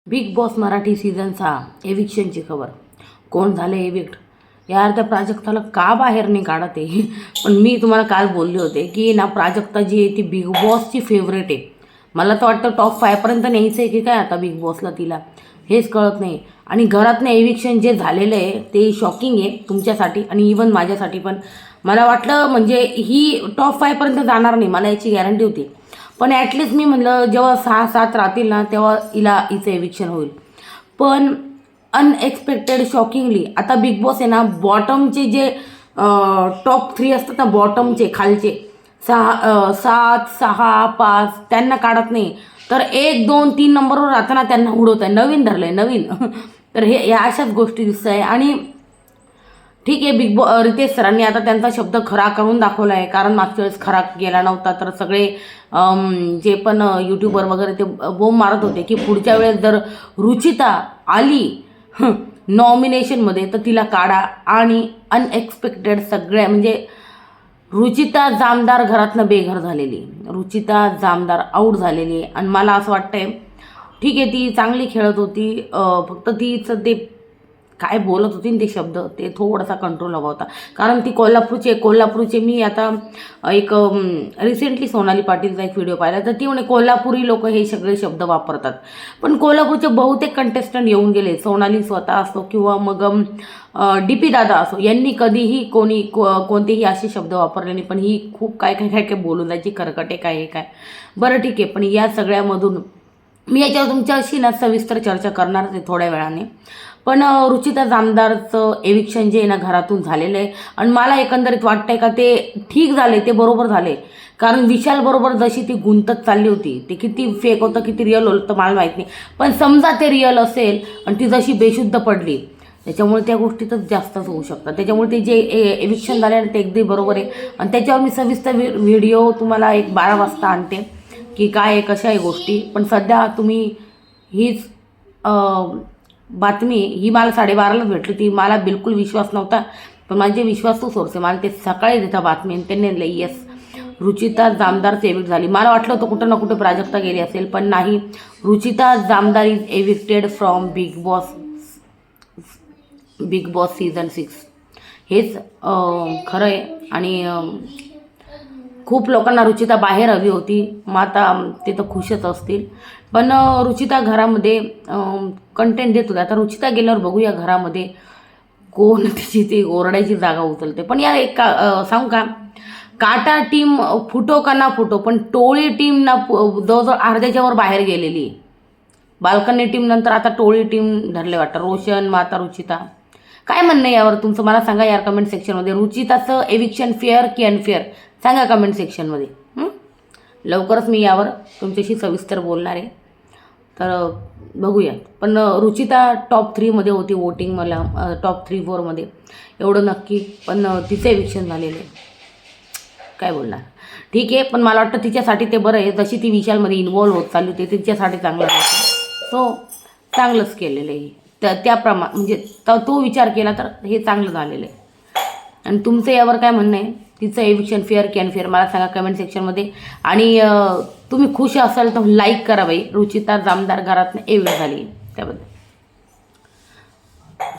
Big boss Marathi season 6 एविक्शनची खबर. कोण झाले एविक्ट यार, त्या प्राजक्ताला का बाहेर नाही काढत आहे. पण मी तुम्हाला काल बोलले होते की ना, प्राजक्ता जी आहे ती बिग बॉसची फेवरेट आहे. मला तर वाटतं टॉप 5 पर्यंत न्यायचं आहे की काय आता बिग बॉसला, तिला हेच कळत नाही. आणि घरातनं एविक्शन जे झालेलं आहे ते शॉकिंग आहे तुमच्यासाठी आणि इवन माझ्यासाठी पण. मला वाटलं म्हणजे ही टॉप 5 पर्यंत जाणार नाही, मला याची गॅरंटी होती. पण ॲटलिस्ट मी म्हणलं जेव्हा 6-7 राहतील ना तेव्हा हिचं एविक्शन होईल. पण अनएक्सपेक्टेड शॉकिंगली आता बिग बॉस आहे ना, बॉटमचे जे टॉप 3 असतात ना, बॉटमचे खालचे 7, 6, 5 त्यांना काढत नाही, तर 1, 2, 3 नंबरवर राहताना त्यांना उडवत आहे. नवीन धरलं आहे नवीन. तर हे या अशाच गोष्टी दिसत आहे. आणि ठीक आहे, रितेश सरांनी आता त्यांचा शब्द खरा करून दाखवला आहे. कारण मागच्या वेळेस खरा गेला नव्हता तर सगळे जे पण यूट्यूबर वगैरे ते बोंब मारत होते की पुढच्या वेळेस जर रुचिता आली नॉमिनेशनमध्ये तर तिला काढा. आणि अनएक्सपेक्टेड सगळ्या म्हणजे रुचिता जामदार घरातनं बेघर झालेली, रुचिता जामदार आऊट झालेली. आणि मला असं वाटतंय ठीक आहे ती चांगली खेळत होती, फक्त तीचं ते काय बोलत होती ते शब्द ते थोडासा कंट्रोल हवा होता. कारण ती कोल्हापूरचे मी आता एक रिसेंटली सोनाली पाटीलचा एक व्हिडिओ पाहिला तर ती म्हणे कोल्हापुरी लोक हे सगळे शब्द वापरतात. पण कोल्हापूरचे बहुतेक कंटेस्टंट येऊन गेले, सोनाली स्वतः असो किंवा मग DP दादा असो, यांनी कधीही कोणतेही असे शब्द वापरले नाही. पण ही खूप काय बोलून जायची, करकटे काय हे काय. बरं ठीक आहे, पण या सगळ्यामधून मी याच्यावर तुमच्याशी ना सविस्तर चर्चा करणार आहे थोड्या वेळाने. पण रुचिता जामदारचं एविक्शन जे आहे ना घरातून झालेलं आहे. आणि मला एकंदरीत वाटतंय का ते ठीक झाले, ते बरोबर झाले. कारण विशाल बरोबर जशी ती गुंतत चालली होती, ते किती फेक होतं किती रिअल होतं मला माहीत नाही. पण समजा ते रिअल असेल आणि ती जशी बेशुद्ध पडली त्याच्यामुळे त्या गोष्टीतच जास्तच होऊ शकतात. त्याच्यामुळे ते जे एविक्शन झाले ते अगदी बरोबर आहे. आणि त्याच्यावर मी सविस्तर व्हिडिओ तुम्हाला एक 12 वाजता आणते की काय कशा आहे गोष्टी. पण सध्या तुम्ही हीच बातमी ही मला 12:30लाच भेटली. ती मला बिलकुल विश्वास नव्हता, पण माझे विश्वासू सोर्स आहे, मला ते सकाळी देता बातमी त्यांनी दिली येस रुचिता जामदारची एविक्ट झाली. मला वाटलं होतं कुठं ना कुठं प्राजक्ता गेली असेल, पण नाही. Ruchita Jamdar is evicted from big boss season 6. हेच खरं आहे. आणि खूप लोकांना रुचिता बाहेर हवी होती, मग आता ते तर खुशच असतील. पण रुचिता घरामध्ये कंटेंट देत होते. आता रुचिता गेल्यावर बघूया घरामध्ये कोण तिची ती ओरडायची जागा उचलते. पण यार एक सांगू का, काटा टीम फुटो का ना फुटो, पण टोळी टीम ना जवळजवळ अर्ध्याच्यावर बाहेर गेलेली. बाल्कनी टीम नंतर आता टोळी टीम धरले वाटतं. रोशन, माता, रुचिता. काय म्हणणं आहे यावर तुमचं मला सांगा यार कमेंट सेक्शनमध्ये. रुचिताचं एविक्शन फेअर की अनफेअर सांगा कमेंट सेक्शनमध्ये. लवकरच मी यावर तुमच्याशी सविस्तर बोलणार आहे, तर बघूया. पण रुचिता टॉप 3मध्ये होती वोटिंग, मला टॉप 3-4मध्ये एवढं नक्की. पण तिचं एविक्शन झालेलं आहे, काय बोलणार. ठीक आहे, पण मला वाटतं तिच्यासाठी ते बरं आहे. जशी ती विशालमध्ये इन्वॉल्व्ह होत चालली होती तिच्यासाठी चांगलं होतं. सो चांगलंच केलेलं आहे त्याप्रमाणे, म्हणजे तो विचार केला तर हे चांगलं झालेलं आहे. आणि तुमचं यावर काय म्हणणं आहे, तिचं एविक्शन फेअर की अनफेअर मला सांगा कमेंट सेक्शनमध्ये. आणि तुम्ही खुश असाल तर लाईक करा बाई, रुचिता जामदार घरातनं एविक्ट झाली त्याबद्दल.